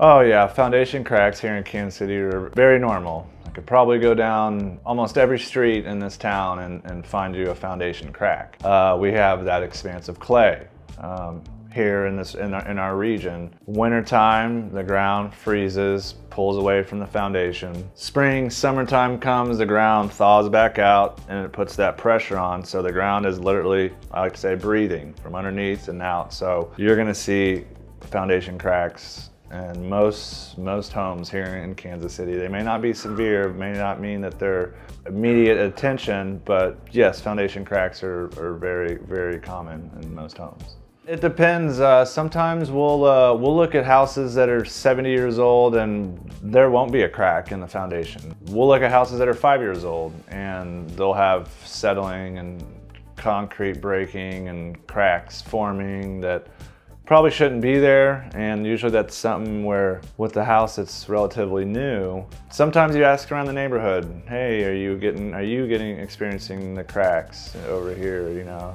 Oh yeah, foundation cracks here in Kansas City are very normal. I could probably go down almost every street in this town and find you a foundation crack. We have that expanse of clay here in our region. Wintertime, the ground freezes, pulls away from the foundation. Spring, summertime comes, the ground thaws back out and it puts that pressure on. So the ground is literally, I like to say, breathing from underneath and out. So you're gonna see foundation cracks in most homes here in Kansas City. They may not be severe, may not mean that they're immediate attention, but yes, foundation cracks are very, very common in most homes. It depends. Sometimes we'll look at houses that are 70 years old and there won't be a crack in the foundation. We'll look at houses that are 5 years old and they'll have settling and concrete breaking and cracks forming that probably shouldn't be there, and usually that's something where with the house it's relatively new. Sometimes you ask around the neighborhood, hey, are you experiencing the cracks over here? You know,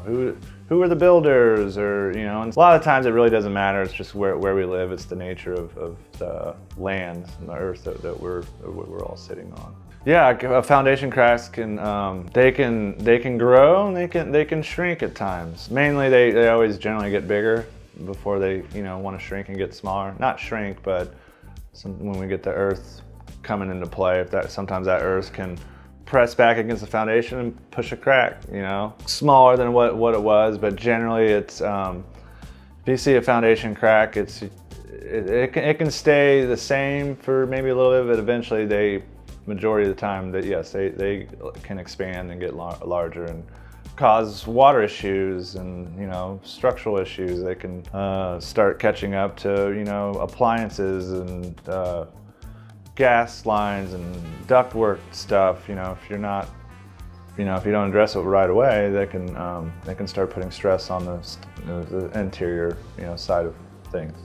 who are the builders? Or, you know, and a lot of times it really doesn't matter. It's just where we live. It's the nature of the land and the earth that we're all sitting on. Yeah, foundation cracks can they can grow and they can shrink at times. Mainly they always generally get bigger before they want to shrink and get smaller. Not shrink, but when we get the earth coming into play, sometimes that earth can press back against the foundation and push a crack, smaller than what it was, but generally it's if you see a foundation crack, it can stay the same for maybe a little bit, but eventually majority of the time that yes, they can expand and get larger and cause water issues and structural issues. They can start catching up to appliances and gas lines and ductwork stuff. If you're not if you don't address it right away, they can start putting stress on the interior side of things.